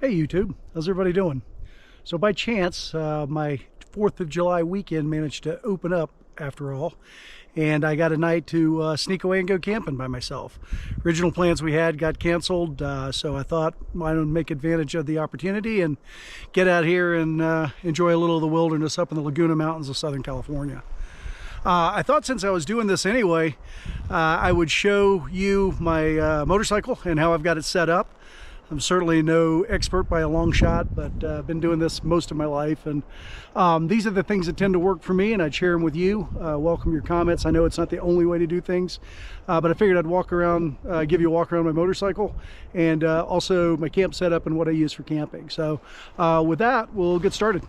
Hey YouTube, how's everybody doing? So by chance, my 4th of July weekend managed to open up after all, and I got a night to sneak away and go camping by myself. Original plans we had got canceled, so I thought why not make advantage of the opportunity and get out here and enjoy a little of the wilderness up in the Laguna Mountains of Southern California. I thought since I was doing this anyway, I would show you my motorcycle and how I've got it set up. I'm certainly no expert by a long shot, but I've been doing this most of my life, and these are the things that tend to work for me, and I'd share them with you. Welcome your comments. I know it's not the only way to do things, but I figured I'd walk around, give you a walk around my motorcycle, and also my camp setup and what I use for camping. So with that, we'll get started.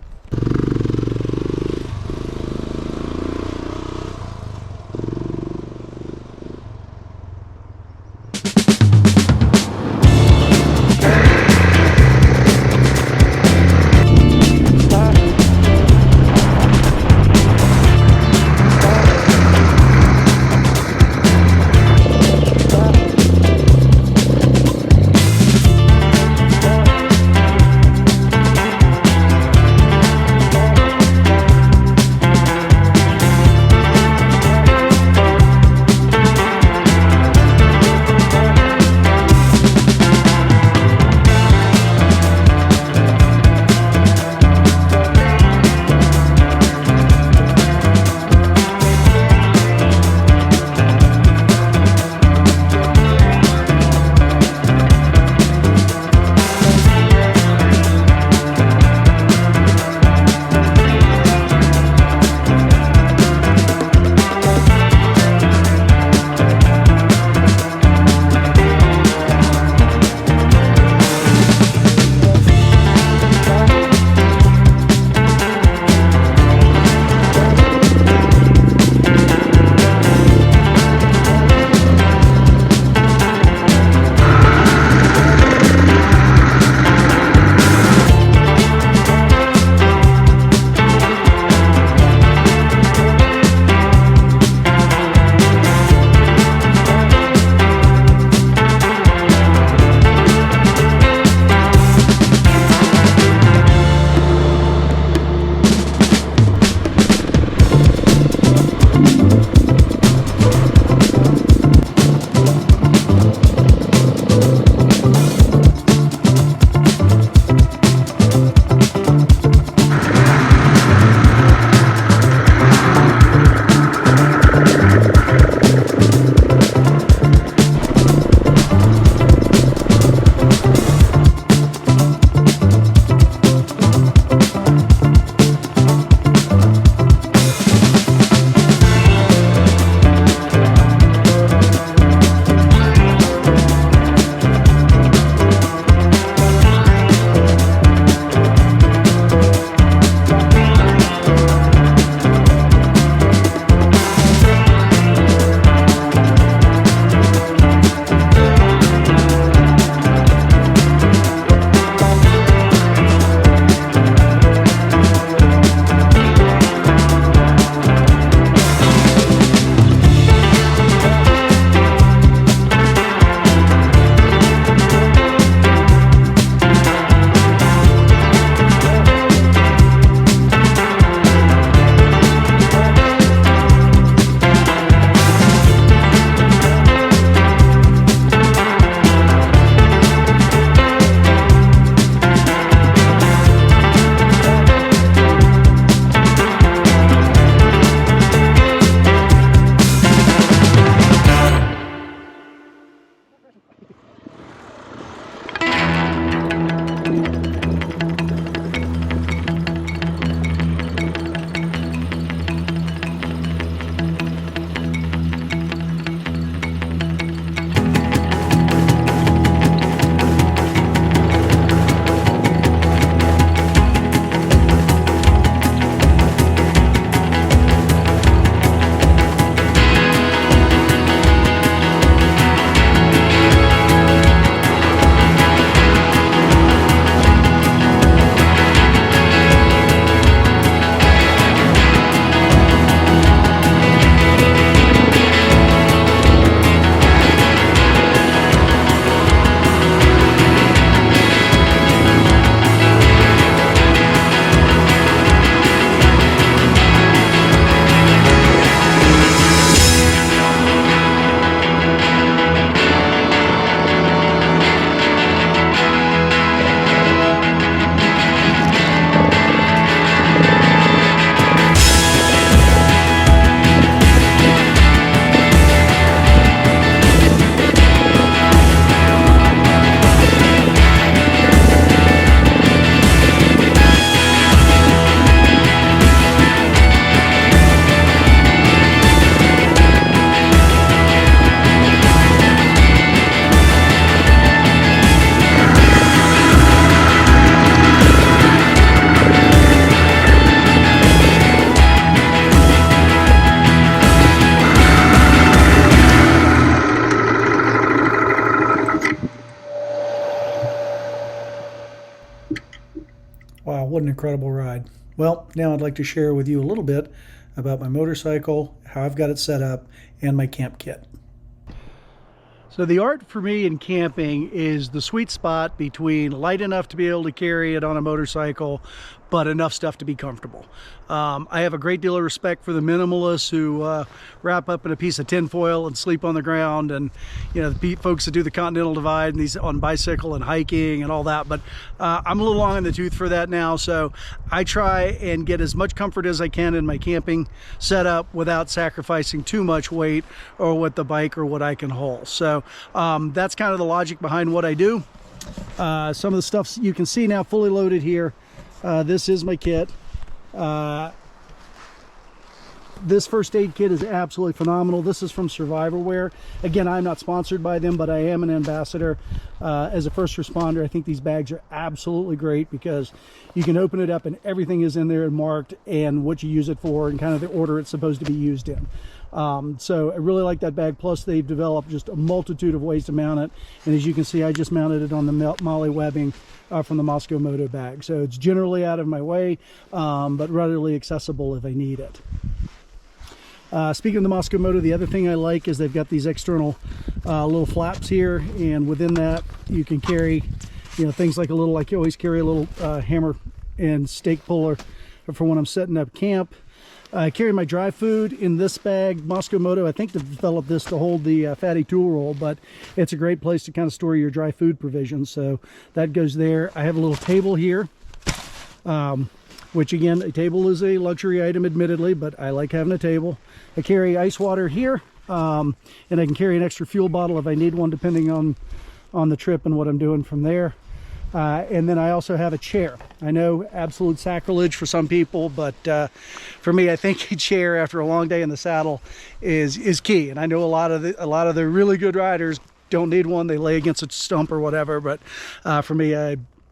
What an incredible ride. Well, now I'd like to share with you a little bit about my motorcycle, how I've got it set up, and my camp kit. So the art for me in camping is the sweet spot between light enough to be able to carry it on a motorcycle, but enough stuff to be comfortable. I have a great deal of respect for the minimalists who wrap up in a piece of tinfoil and sleep on the ground, and you know, the folks that do the Continental Divide and these on bicycle and hiking and all that. But I'm a little long in the tooth for that now, so I try and get as much comfort as I can in my camping setup without sacrificing too much weight or with the bike or what I can haul. So that's kind of the logic behind what I do. Some of the stuff you can see now fully loaded here. This is my kit. This first aid kit is absolutely phenomenal. This is from Survivorware. Again, I'm not sponsored by them, but I am an ambassador. As a first responder, I think these bags are absolutely great because you can open it up and everything is in there and marked and what you use it for and kind of the order it's supposed to be used in. So I really like that bag. Plus they've developed just a multitude of ways to mount it, and as you can see, I just mounted it on the Molly webbing from the Moscow Moto bag, so it's generally out of my way, but readily accessible if I need it. Speaking of the Moscow Moto, the other thing I like is they've got these external little flaps here, and within that you can carry, you know, things like I always carry a little hammer and stake puller for when I'm setting up camp. I carry my dry food in this bag. Moscow Moto, I think, developed this to hold the fatty tool roll, but it's a great place to kind of store your dry food provisions, so that goes there. I have a little table here, which again, a table is a luxury item admittedly, but I like having a table. I carry ice water here, and I can carry an extra fuel bottle if I need one, depending on the trip and what I'm doing from there. And then I also have a chair. I know, absolute sacrilege for some people, but for me, I think a chair after a long day in the saddle is key. And I know a lot of the really good riders don't need one; they lay against a stump or whatever. But for me,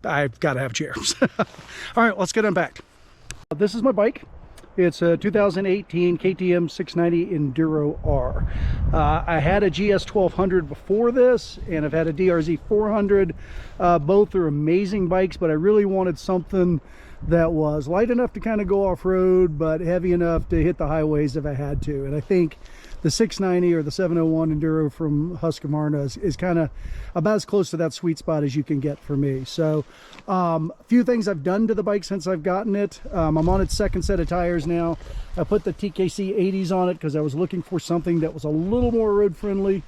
I've got to have chairs. All right, let's get unpacked. This is my bike. It's a 2018 KTM 690 Enduro R. I had a GS 1200 before this, and I've had a DRZ 400. Both are amazing bikes, but I really wanted something that was light enough to kind of go off-road, but heavy enough to hit the highways if I had to. And I think the 690 or the 701 Enduro from Husqvarna is kind of about as close to that sweet spot as you can get for me. So a few things I've done to the bike since I've gotten it. I'm on its second set of tires now. I put the TKC 80s on it because I was looking for something that was a little more road friendly.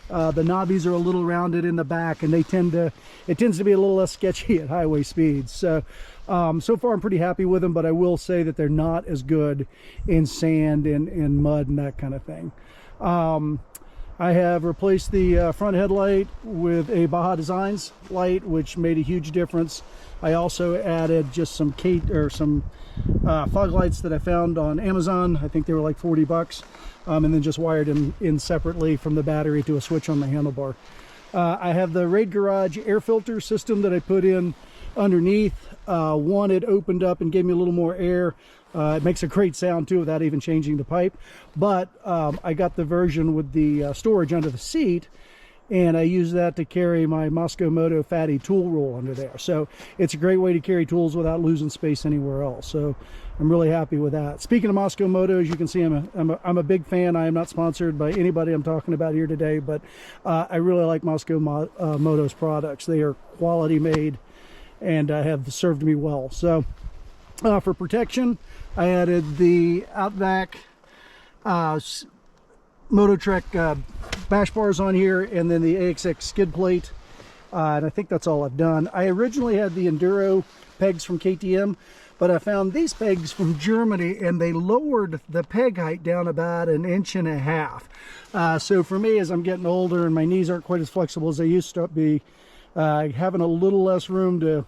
The knobbies are a little rounded in the back, and it tends to be a little less sketchy at highway speeds. So so far I'm pretty happy with them, but I will say that they're not as good in sand and mud and that kind of thing. I have replaced the front headlight with a Baja Designs light, which made a huge difference. I also added just some fog lights that I found on Amazon. I think they were like 40 bucks. And then just wired them in separately from the battery to a switch on the handlebar. I have the Raid Garage air filter system that I put in underneath. One, it opened up and gave me a little more air. It makes a great sound too without even changing the pipe. But I got the version with the storage under the seat, and I use that to carry my Moscow Moto fatty tool roll under there. So it's a great way to carry tools without losing space anywhere else. So I'm really happy with that. Speaking of Moscow Moto, as you can see, I'm a big fan. I am not sponsored by anybody I'm talking about here today, but I really like Moscow Moto's products. They are quality made and have served me well. So for protection, I added the Outback Mototrek bash bars on here, and then the AXX skid plate, and I think that's all I've done. I originally had the Enduro pegs from KTM, but I found these pegs from Germany, and they lowered the peg height down about 1.5 inches. So for me, as I'm getting older and my knees aren't quite as flexible as they used to be, having a little less room to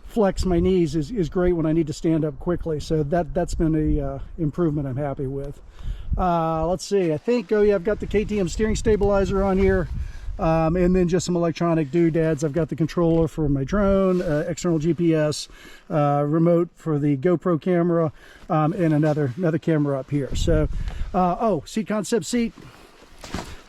flex my knees is great when I need to stand up quickly. So that's been a improvement I'm happy with. Let's see, I think, oh yeah, I've got the KTM steering stabilizer on here, and then just some electronic doodads. I've got the controller for my drone, external GPS, remote for the GoPro camera, and another camera up here. So oh, Seat Concept seat,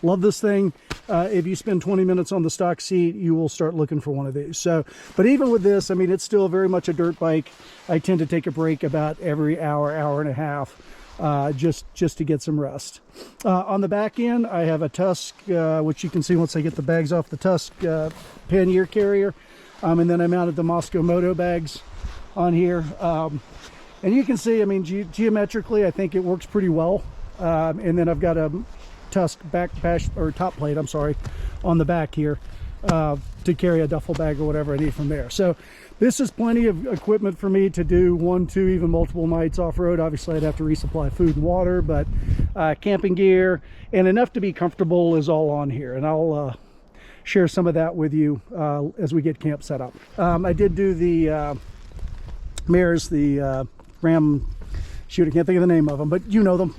love this thing. if you spend 20 minutes on the stock seat, you will start looking for one of these. So, but even with this, I mean, it's still very much a dirt bike. I tend to take a break about every hour, hour and a half, just to get some rest. On the back end, I have a Tusk, which you can see once I get the bags off the Tusk pannier carrier. And then I mounted the Moscow Moto bags on here. And you can see, I mean, geometrically, I think it works pretty well. And then I've got a Tusk top plate, I'm sorry, on the back here to carry a duffel bag or whatever I need from there. So this is plenty of equipment for me to do 1, 2, even multiple nights off-road. Obviously, I'd have to resupply food and water, but camping gear and enough to be comfortable is all on here. And I'll share some of that with you as we get camp set up. I did do the mirrors, the Ram, shoot, I can't think of the name of them, but you know them.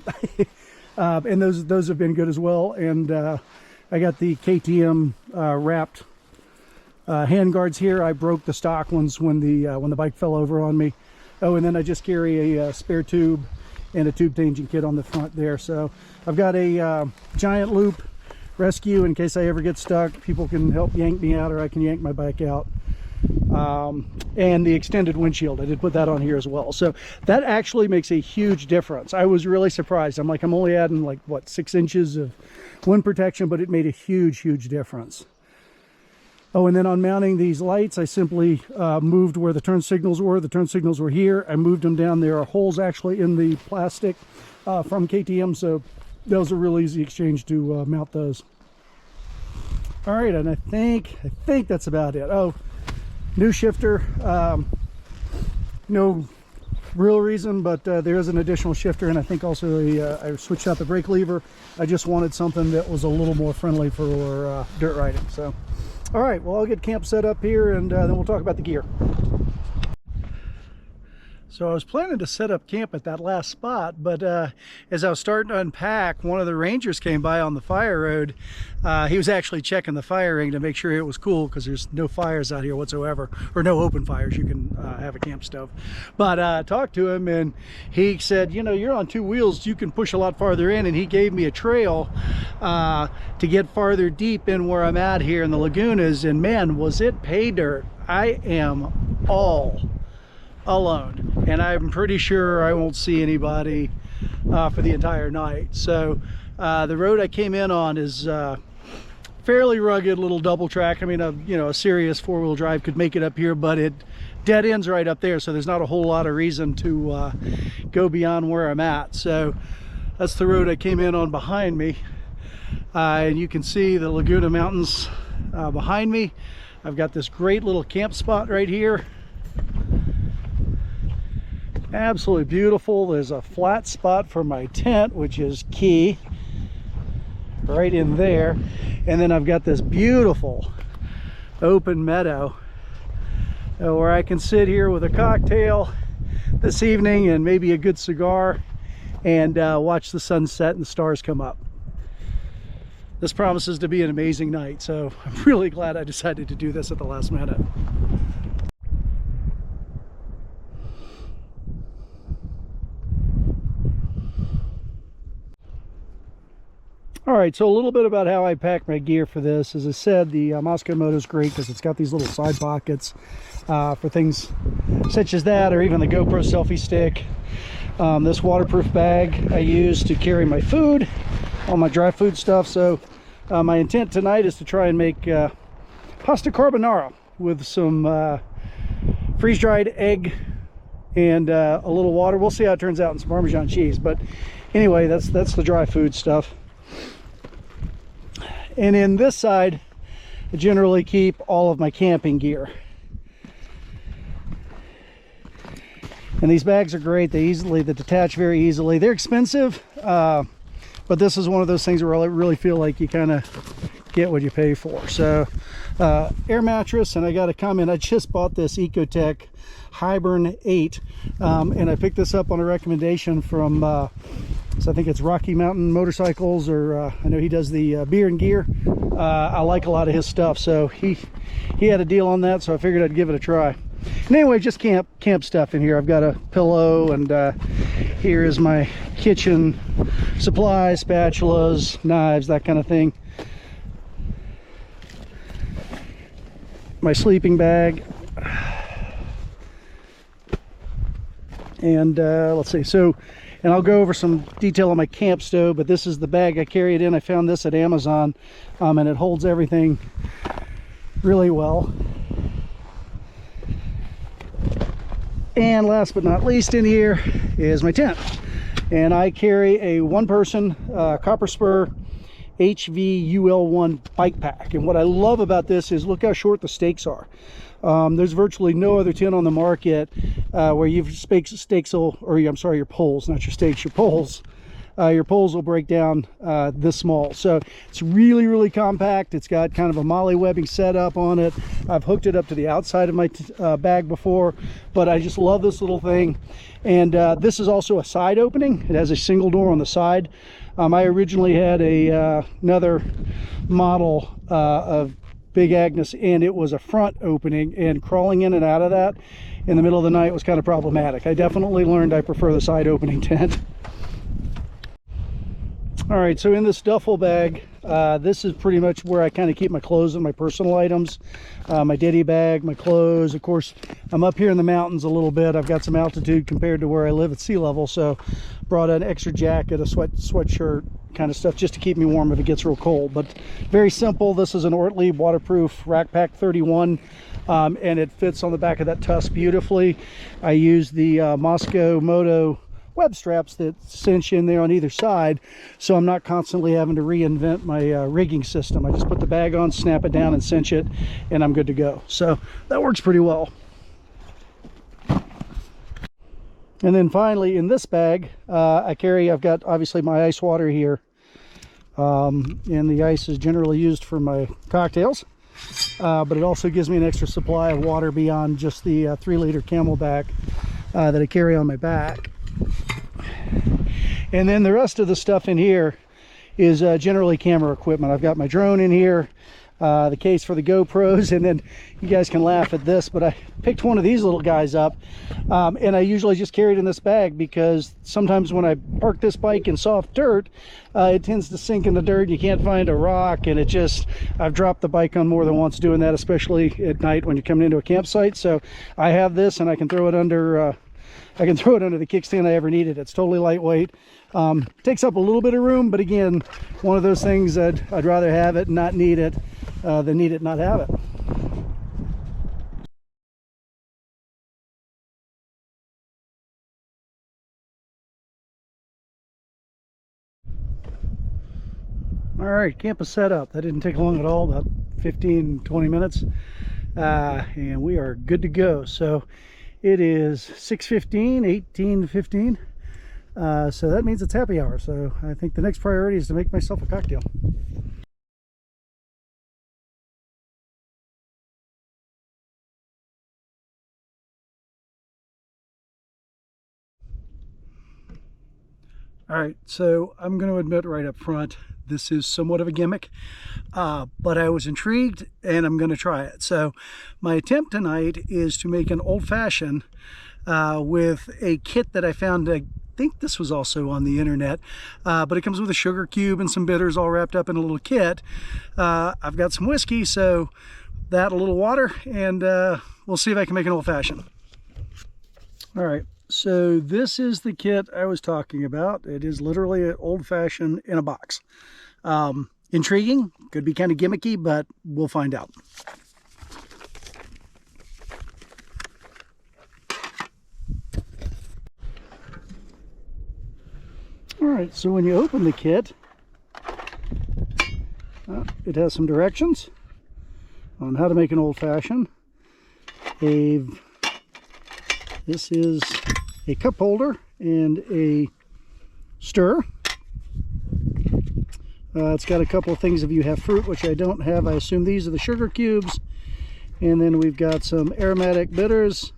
And those have been good as well. And I got the KTM wrapped hand guards here. I broke the stock ones when the bike fell over on me. Oh, and then I just carry a spare tube and a tube changing kit on the front there. So I've got a giant loop rescue in case I ever get stuck. People can help yank me out, or I can yank my bike out. And the extended windshield, I did put that on here as well. So that actually makes a huge difference. I was really surprised. I'm only adding like what, 6 inches of wind protection, but it made a huge difference. Oh, and then on mounting these lights, I simply moved where the turn signals were. The turn signals were here. I moved them down. There are holes actually in the plastic from KTM, so that was a real easy exchange to mount those. All right, and I think that's about it. Oh, new shifter, no real reason, but there is an additional shifter, and I think also I switched out the brake lever. I just wanted something that was a little more friendly for dirt riding. So, all right, well, I'll get camp set up here, and then we'll talk about the gear. So I was planning to set up camp at that last spot, but as I was starting to unpack, one of the rangers came by on the fire road. He was actually checking the fire ring to make sure it was cool, because there's no fires out here whatsoever, or no open fires. You can have a camp stove. But I talked to him, and he said, you know, you're on 2 wheels, you can push a lot farther in, and he gave me a trail to get farther deep in where I'm at here in the lagunas, and man, was it pay dirt. I am all alone, and I'm pretty sure I won't see anybody for the entire night. So the road I came in on is fairly rugged, little double track. I mean, a serious 4-wheel drive could make it up here, but it dead ends right up there, so there's not a whole lot of reason to go beyond where I'm at. So that's the road I came in on behind me, and you can see the Laguna Mountains behind me. I've got this great little camp spot right here. Absolutely beautiful. There's a flat spot for my tent, which is key, right in there. And then I've got this beautiful open meadow where I can sit here with a cocktail this evening and maybe a good cigar and watch the sunset and the stars come up. This promises to be an amazing night, so I'm really glad I decided to do this at the last minute. All right, so a little bit about how I pack my gear for this. As I said, the Moscow Moto is great because it's got these little side pockets for things such as that, or even the GoPro selfie stick. This waterproof bag I use to carry my food, all my dry food stuff. So my intent tonight is to try and make pasta carbonara with some freeze-dried egg and a little water. We'll see how it turns out, and some Parmesan cheese. But anyway, that's the dry food stuff. And in this side, I generally keep all of my camping gear. And these bags are great. They detach very easily. They're expensive, but this is one of those things where I really feel like you kind of get what you pay for. So air mattress, and I got to comment, I just bought this Ecotech Hibern 8, and I picked this up on a recommendation from so I think it's Rocky Mountain Motorcycles, or I know he does the beer and gear. I like a lot of his stuff, so he had a deal on that, so I figured I'd give it a try. And anyway, just camp stuff in here. I've got a pillow, and here is my kitchen supplies, spatulas, knives, that kind of thing. my sleeping bag. And let's see, so, and I'll go over some detail on my camp stove, but this is the bag I carry it in. I found this at Amazon, and it holds everything really well. And last but not least in here is my tent. And I carry a one-person copper spur HVUL1 bike pack. And what I love about this is look how short the stakes are. There's virtually no other tent on the market where you've stakes will, or I'm sorry, your poles, not your stakes, your poles. Your poles will break down this small. So it's really, really compact. It's got kind of a molly webbing setup on it. I've hooked it up to the outside of my bag before, but I just love this little thing. And this is also a side opening. It has a single door on the side. I originally had another model of Big Agnes, and it was a front opening, and crawling in and out of that in the middle of the night was kind of problematic. I definitely learned I prefer the side opening tent. All right, so in this duffel bag, this is pretty much where I kind of keep my clothes and my personal items, my ditty bag, my clothes. Of course, I'm up here in the mountains a little bit. I've got some altitude compared to where I live at sea level, so brought an extra jacket, a sweatshirt kind of stuff just to keep me warm if it gets real cold. But very simple. This is an Ortlieb waterproof Rack Pack 31, and it fits on the back of that tusk beautifully. I use the Moscow Moto web straps that cinch in there on either side, so I'm not constantly having to reinvent my rigging system. I just put the bag on, snap it down, and cinch it, and I'm good to go. So that works pretty well. And then finally in this bag, I've got obviously my ice water here, and the ice is generally used for my cocktails, but it also gives me an extra supply of water beyond just the 3-liter Camelback that I carry on my back. And then the rest of the stuff in here is generally camera equipment. I've got my drone in here, the case for the GoPros, and then you guys can laugh at this, but I picked one of these little guys up, and I usually just carry it in this bag because sometimes when I park this bike in soft dirt, it tends to sink in the dirt and you can't find a rock, and I've dropped the bike on more than once doing that, especially at night when you're coming into a campsite. So I have this, and I can throw it under the kickstand I ever needed. It's totally lightweight. Takes up a little bit of room, but again, one of those things that I'd rather have it and not need it than need it and not have it. All right, camp is set up. That didn't take long at all, about 15-20 minutes, and we are good to go. So it is 6:15, 18:15. So that means it's happy hour. So I think the next priority is to make myself a cocktail. All right, so I'm going to admit right up front, this is somewhat of a gimmick, but I was intrigued and I'm going to try it. So my attempt tonight is to make an old-fashioned with a kit that I found. I think this was also on the internet, but it comes with a sugar cube and some bitters all wrapped up in a little kit. I've got some whiskey, so that, a little water, and we'll see if I can make an old-fashioned. All right, so this is the kit I was talking about. It is literally an old-fashioned in a box. Intriguing, could be kind of gimmicky, but we'll find out. All right, so when you open the kit, it has some directions on how to make an old-fashioned. This is a cup holder and a stir. It's got a couple of things if you have fruit, which I don't have. I assume these are the sugar cubes. And then we've got some aromatic bitters,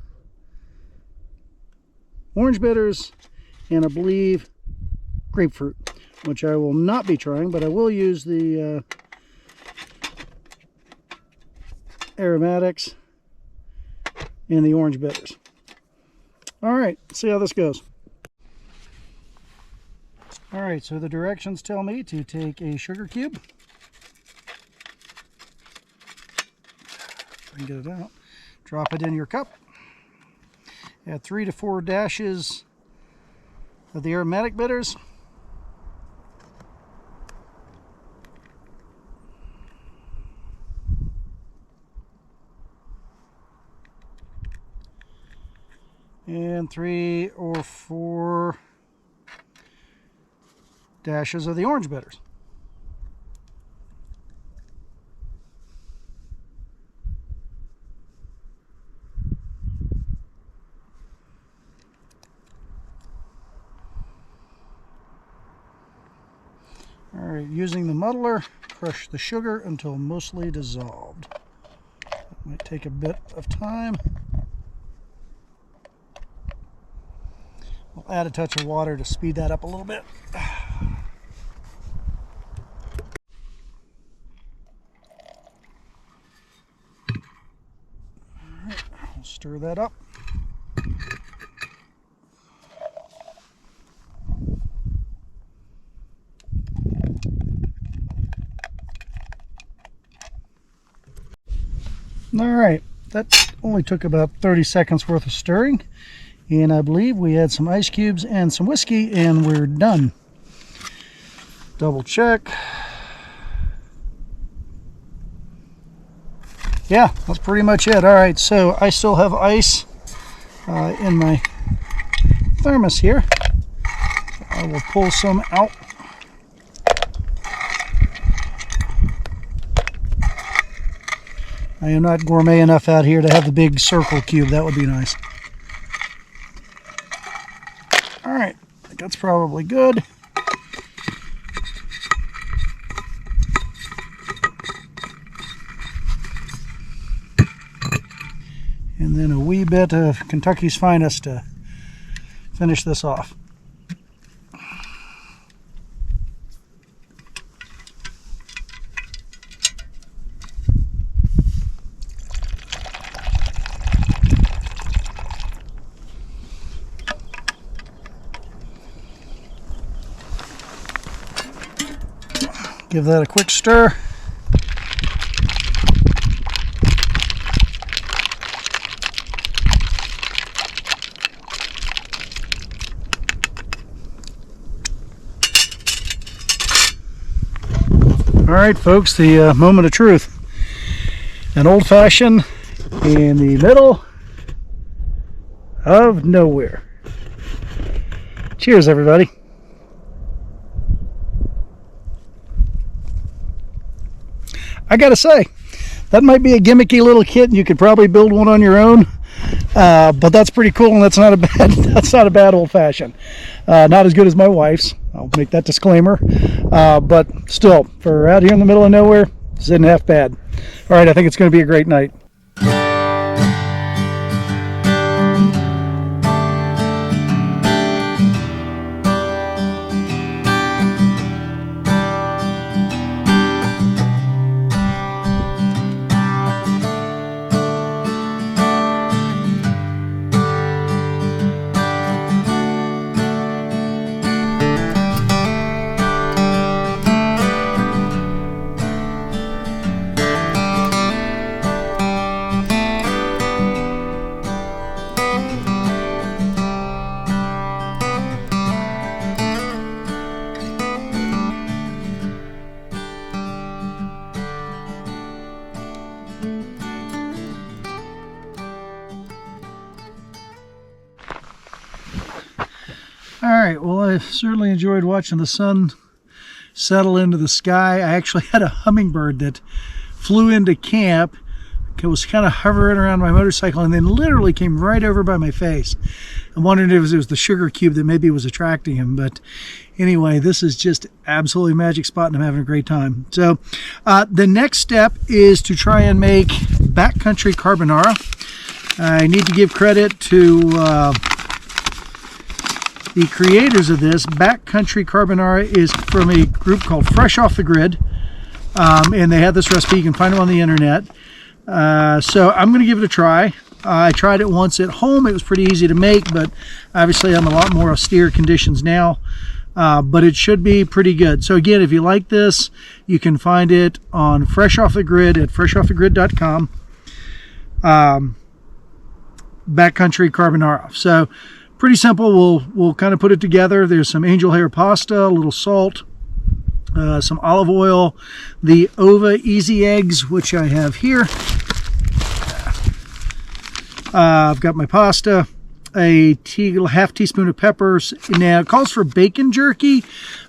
orange bitters, and I believe grapefruit, which I will not be trying, but I will use the aromatics and the orange bitters. All right, let's see how this goes. All right, so the directions tell me to take a sugar cube, I can get it out. Drop it in your cup. Add 3 to 4 dashes of the aromatic bitters. And 3 or 4 dashes of the orange bitters. All right, using the muddler, crush the sugar until mostly dissolved. That might take a bit of time. I'll add a touch of water to speed that up a little bit. All right, I'll stir that up. All right, that only took about 30 seconds worth of stirring, and I believe we add some ice cubes and some whiskey and we're done. Double check. Yeah, that's pretty much it. All right, so I still have ice in my thermos here. I will pull some out. I am not gourmet enough out here to have the big circle cube. That would be nice. All right, I think that's probably good. And then a wee bit of Kentucky's Finest to finish this off. Give that a quick stir. All right, folks, the moment of truth. An old-fashioned in the middle of nowhere. Cheers, everybody. I gotta say, that might be a gimmicky little kit, and you could probably build one on your own. But that's pretty cool, and that's not a bad old-fashioned. Not as good as my wife's. I'll make that disclaimer. But still, for out here in the middle of nowhere, this isn't half bad. All right, I think it's going to be a great night. All right, well, I certainly enjoyed watching the sun settle into the sky. I actually had a hummingbird that flew into camp. It was kind of hovering around my motorcycle and then literally came right over by my face. I'm wondering if it was the sugar cube that maybe was attracting him. But anyway, this is just absolutely magic spot and I'm having a great time. So the next step is to try and make Backcountry Carbonara. I need to give credit to the creators of this. Backcountry Carbonara is from a group called Fresh Off the Grid, and they have this recipe. You can find them on the internet. So I'm going to give it a try. I tried it once at home. It was pretty easy to make, but obviously I'm a lot more austere conditions now. But it should be pretty good. So again, if you like this, you can find it on Fresh Off the Grid at freshoffthegrid.com. Backcountry Carbonara. So pretty simple. We'll kind of put it together. There's some angel hair pasta, a little salt, some olive oil, the Ova Easy Eggs, which I have here. I've got my pasta, a half teaspoon of peppers. Now it calls for bacon jerky,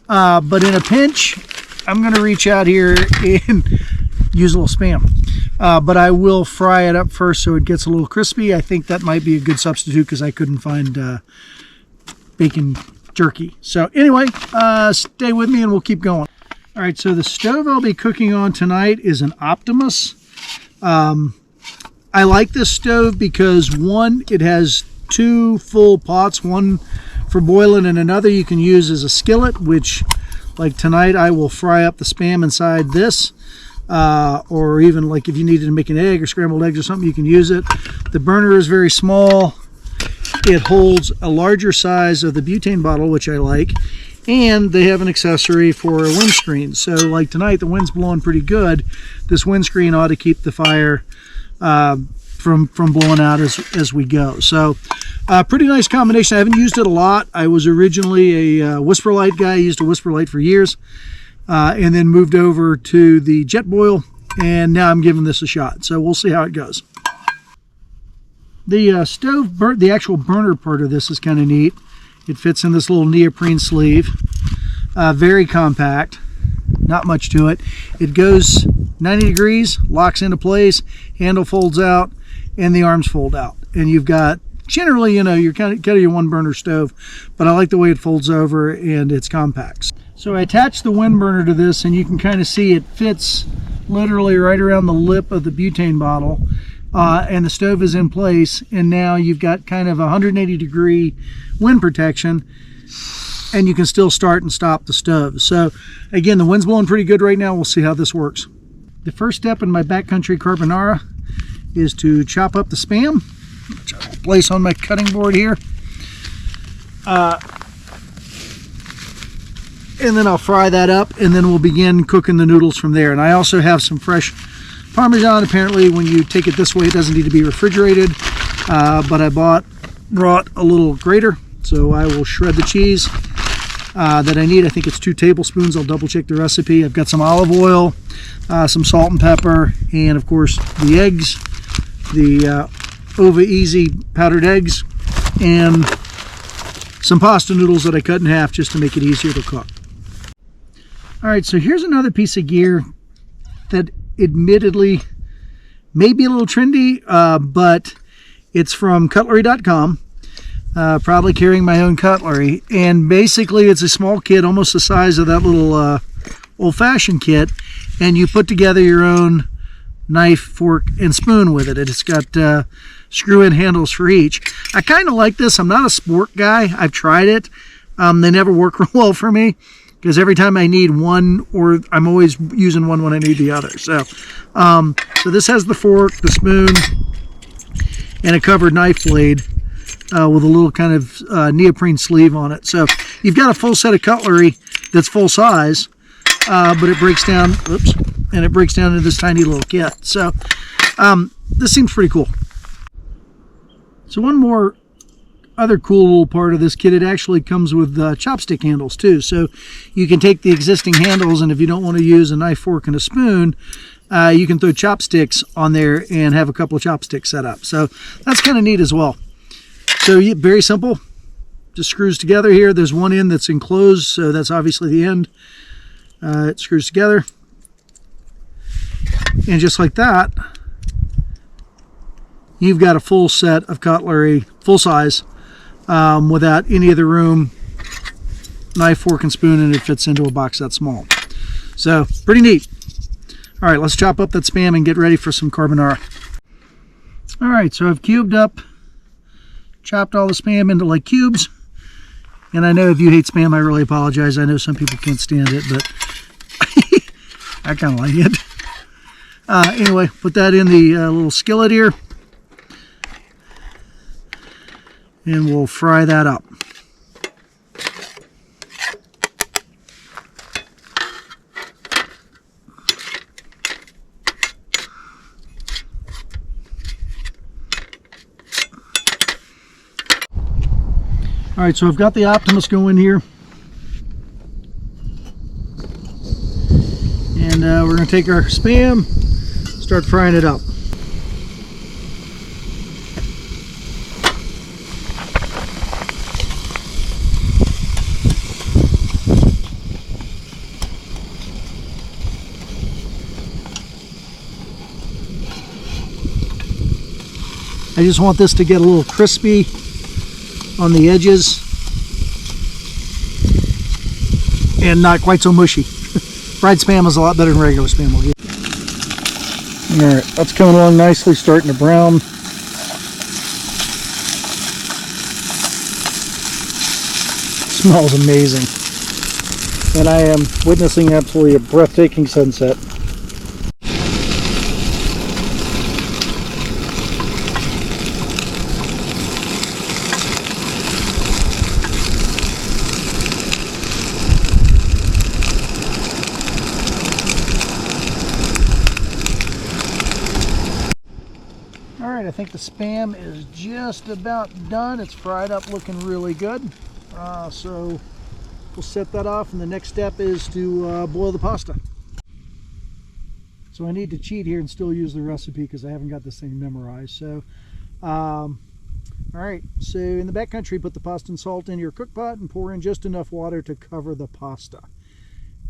but in a pinch, I'm going to reach out here and use a little Spam. But I will fry it up first so it gets a little crispy. I think that might be a good substitute because I couldn't find bacon jerky. So anyway, stay with me and we'll keep going. All right, so the stove I'll be cooking on tonight is an Optimus. I like this stove because one, it has two full pots, one for boiling and another you can use as a skillet, which like tonight I will fry up the Spam inside this. Or even like if you needed to make an egg or scrambled eggs or something, you can use it. The burner is very small. It holds a larger size of the butane bottle, which I like, and they have an accessory for a windscreen. So like tonight the wind's blowing pretty good. This windscreen ought to keep the fire from blowing out as we go. So pretty nice combination. I haven't used it a lot. I was originally a Whisper Light guy. I used a Whisper Light for years. And then moved over to the Jetboil, and now I'm giving this a shot. So we'll see how it goes. The the actual burner part of this is kind of neat. It fits in this little neoprene sleeve. Very compact, not much to it. It goes 90 degrees, locks into place, handle folds out, and the arms fold out. And you've got, generally, you know, you're kind of your one burner stove, but I like the way it folds over and it's compact. So I attached the wind burner to this, and you can kind of see it fits literally right around the lip of the butane bottle, and the stove is in place, and now you've got kind of 180 degree wind protection, and you can still start and stop the stove. So again, the wind's blowing pretty good right now. We'll see how this works. The first step in my Backcountry Carbonara is to chop up the Spam, which I will place on my cutting board here. And then I'll fry that up, and then we'll begin cooking the noodles from there. And I also have some fresh Parmesan. Apparently when you take it this way, it doesn't need to be refrigerated, but I brought a little grater, so I will shred the cheese that I need. I think it's 2 tablespoons. I'll double check the recipe. I've got some olive oil, some salt and pepper, and of course the eggs, the Ova Easy powdered eggs, and some pasta noodles that I cut in half just to make it easier to cook. All right, so here's another piece of gear that admittedly may be a little trendy, but it's from cutlery.com. Proudly carrying my own cutlery, and basically it's a small kit, almost the size of that little old-fashioned kit, and you put together your own knife, fork, and spoon with it. It's got screw-in handles for each. I kind of like this. I'm not a sport guy. I've tried it. They never work real well for me because every time I need one, or I'm always using one when I need the other. So, so this has the fork, the spoon, and a covered knife blade with a little kind of neoprene sleeve on it. So you've got a full set of cutlery that's full size, but it breaks down, and it breaks down into this tiny little kit. So this seems pretty cool. So one more other cool little part of this kit, it actually comes with chopstick handles too. So you can take the existing handles, and if you don't want to use a knife, fork, and a spoon, you can throw chopsticks on there and have a couple of chopsticks set up. So that's kind of neat as well. So very simple, just screws together here. There's one end that's enclosed, so that's obviously the end. It screws together, and just like that, you've got a full set of cutlery, full size, without any of the room, knife, fork, and spoon, and it fits into a box that small. So pretty neat. All right, let's chop up that Spam and get ready for some carbonara. All right, so I've chopped all the Spam into like cubes. And I know if you hate Spam, I really apologize. I know some people can't stand it, but I kind of like it. Anyway, put that in the little skillet here, and we'll fry that up. Alright, so I've got the Optimus going here. And we're going to take our Spam, start frying it up. I just want this to get a little crispy on the edges and not quite so mushy. Fried Spam is a lot better than regular Spam. Alright, that's coming along nicely, starting to brown. Smells amazing. And I am witnessing absolutely a breathtaking sunset. Alright, I think the Spam is just about done. It's fried up, looking really good. So we'll set that off, and the next step is to boil the pasta. So I need to cheat here and still use the recipe because I haven't got this thing memorized. So, alright, so in the backcountry, put the pasta and salt in your cook pot and pour in just enough water to cover the pasta.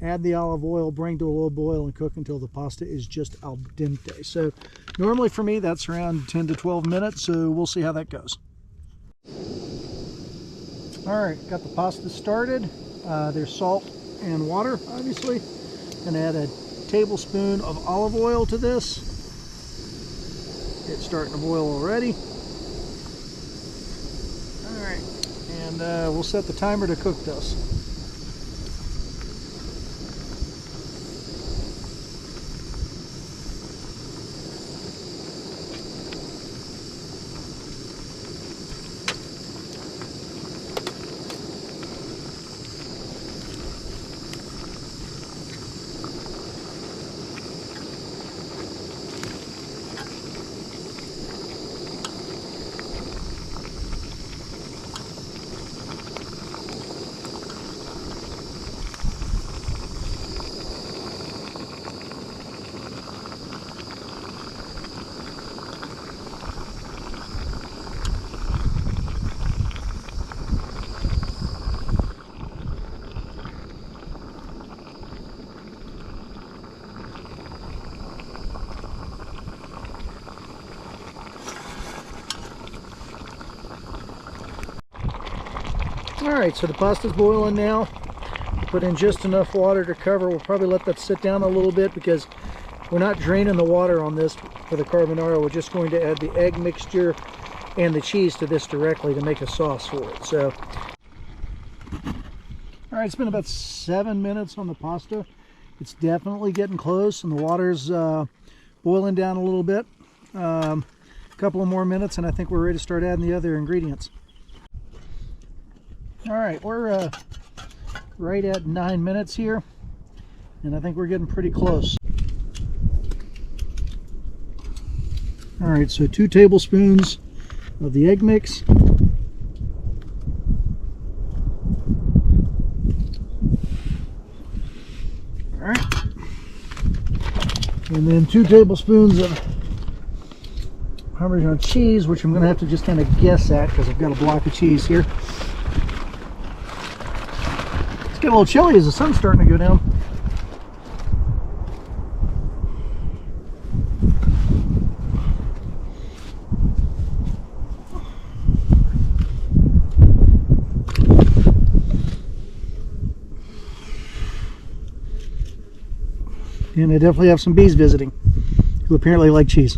Add the olive oil, bring to a low boil, and cook until the pasta is just al dente. So normally for me that's around 10 to 12 minutes, so we'll see how that goes. Alright, got the pasta started. There's salt and water, obviously. Gonna add a tablespoon of olive oil to this. It's starting to boil already. Alright, and we'll set the timer to cook this. Alright, so the pasta's boiling now. Put in just enough water to cover. We'll probably let that sit down a little bit because we're not draining the water on this for the carbonara. We're just going to add the egg mixture and the cheese to this directly to make a sauce for it. So, alright, it's been about 7 minutes on the pasta. It's definitely getting close, and the water's boiling down a little bit. A couple of more minutes, and I think we're ready to start adding the other ingredients. Alright, we're right at 9 minutes here, and I think we're getting pretty close. Alright, so 2 tablespoons of the egg mix. Alright. And then 2 tablespoons of Parmesan cheese, which I'm going to have to just kind of guess at because I've got a block of cheese here. It's getting a little chilly as the sun's starting to go down. And I definitely have some bees visiting who apparently like cheese.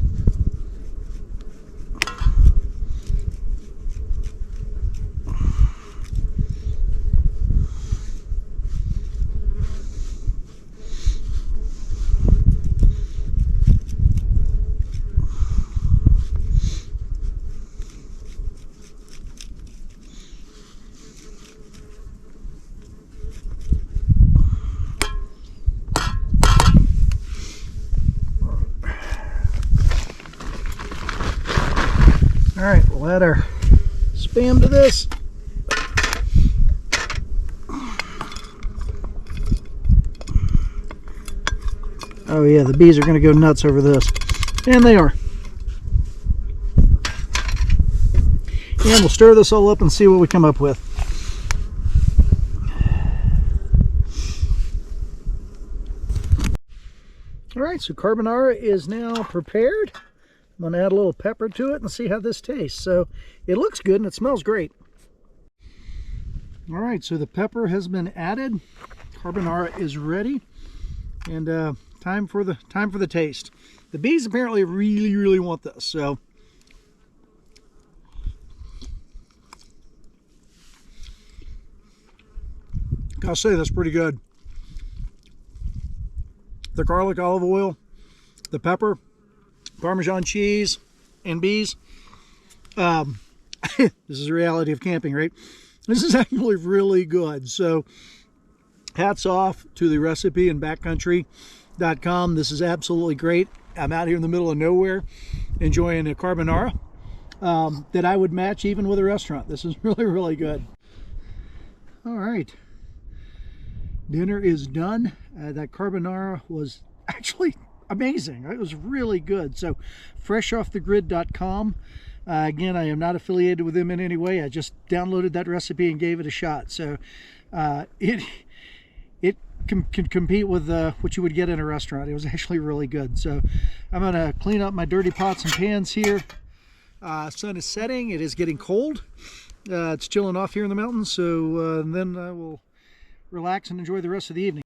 Alright, we'll add our Spam to this. Oh yeah, the bees are going to go nuts over this. And they are. And we'll stir this all up and see what we come up with. Alright, so carbonara is now prepared. I'm going to add a little pepper to it and see how this tastes. So it looks good and it smells great. Alright, so the pepper has been added. Carbonara is ready. And time for the taste. The bees apparently really want this. So gotta say, that's pretty good. The garlic, olive oil, the pepper, Parmesan cheese, and bees. This is the reality of camping, right? This is actually really good. So hats off to the recipe in backcountry.com. This is absolutely great. I'm out here in the middle of nowhere enjoying a carbonara that I would match even with a restaurant. This is really good. All right. Dinner is done. That carbonara was actually amazing. It was really good. So freshoffthegrid.com. Again, I am not affiliated with them in any way. I just downloaded that recipe and gave it a shot. So it can compete with what you would get in a restaurant. It was actually really good. So I'm going to clean up my dirty pots and pans here. Sun is setting. It is getting cold. It's chilling off here in the mountains. So then I will relax and enjoy the rest of the evening.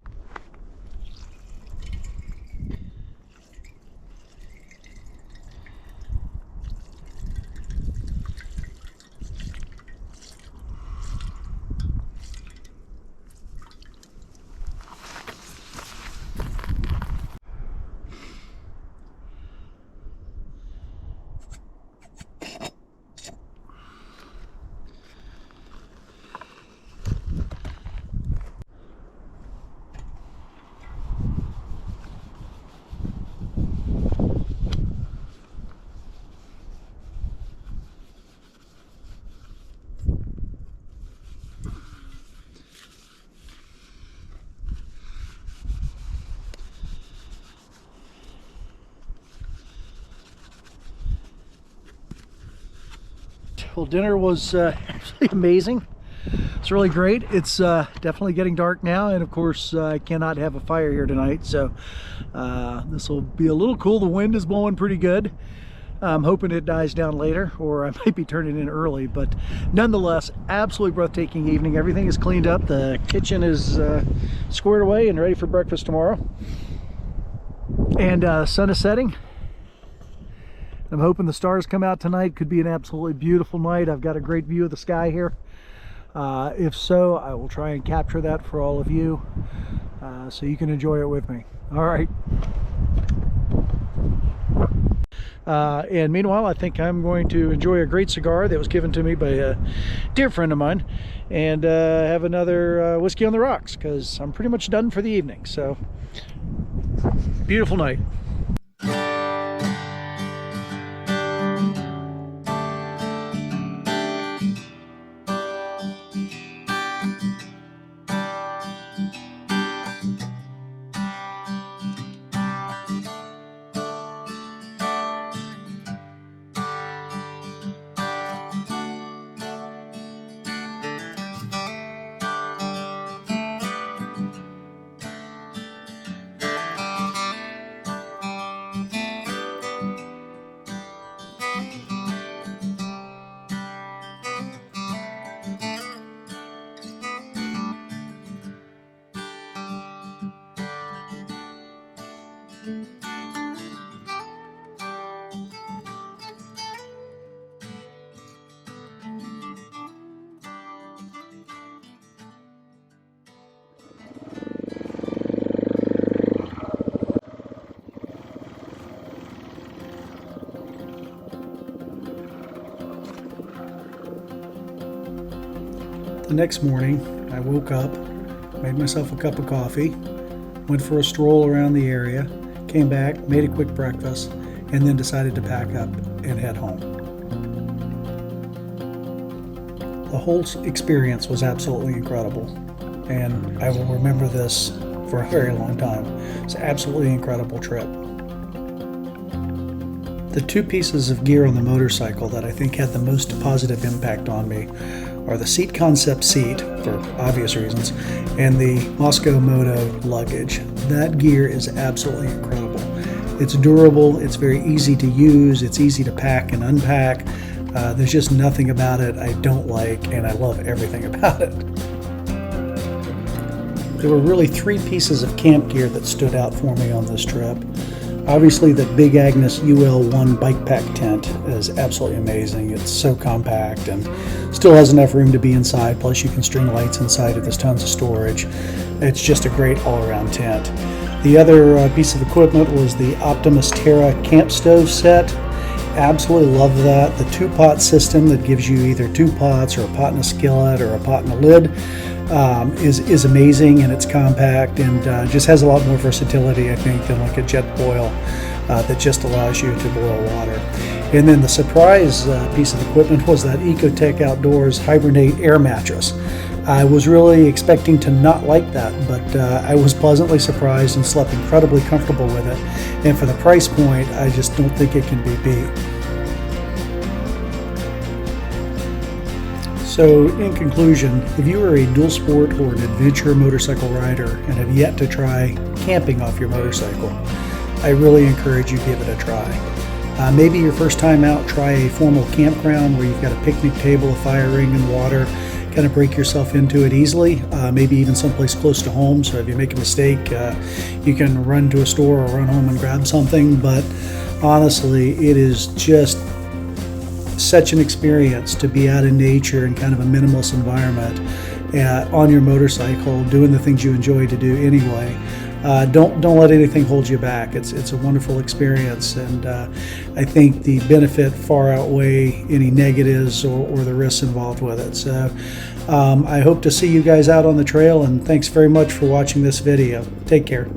Well, dinner was actually amazing. It's really great. It's definitely getting dark now, and of course I cannot have a fire here tonight, so this will be a little cool. The wind is blowing pretty good. I'm hoping it dies down later, or I might be turning in early, but nonetheless, absolutely breathtaking evening. Everything is cleaned up. The kitchen is squared away and ready for breakfast tomorrow. And sun is setting. I'm hoping the stars come out tonight. Could be an absolutely beautiful night. I've got a great view of the sky here. If so, I will try and capture that for all of you so you can enjoy it with me. All right. And meanwhile, I think I'm going to enjoy a great cigar that was given to me by a dear friend of mine, and have another whiskey on the rocks, because I'm pretty much done for the evening. So, beautiful night. The next morning, I woke up, made myself a cup of coffee, went for a stroll around the area, came back, made a quick breakfast, and then decided to pack up and head home. The whole experience was absolutely incredible, and I will remember this for a very long time. It's an absolutely incredible trip. The two pieces of gear on the motorcycle that I think had the most positive impact on me are the Seat Concept seat, for obvious reasons, and the Moscow Moto luggage. That gear is absolutely incredible. It's durable, it's very easy to use, it's easy to pack and unpack. There's just nothing about it I don't like, and I love everything about it. There were really three pieces of camp gear that stood out for me on this trip. Obviously, the Big Agnes UL1 bike pack tent is absolutely amazing. It's so compact and still has enough room to be inside, plus you can string lights inside it. There's tons of storage. It's just a great all-around tent. The other piece of equipment was the Optimus Terra camp stove set. Absolutely love that. The two-pot system that gives you either two pots or a pot and a skillet or a pot and a lid is amazing, and it's compact and just has a lot more versatility, I think, than like a jet boil that just allows you to boil water. And then the surprise piece of equipment was that Ecotech Outdoors Hibernate air mattress. I was really expecting to not like that, but I was pleasantly surprised and slept incredibly comfortable with it. And for the price point, I just don't think it can be beat. So in conclusion, if you are a dual sport or an adventure motorcycle rider and have yet to try camping off your motorcycle, I really encourage you to give it a try. Maybe your first time out, try a formal campground where you've got a picnic table, a fire ring, and water. Kind of break yourself into it easily, maybe even someplace close to home, so if you make a mistake, you can run to a store or run home and grab something. But honestly, it is just such an experience to be out in nature in kind of a minimalist environment on your motorcycle, doing the things you enjoy to do anyway. Don't let anything hold you back. It's a wonderful experience, and I think the benefit far outweigh any negatives or the risks involved with it. So I hope to see you guys out on the trail, and thanks very much for watching this video. Take care.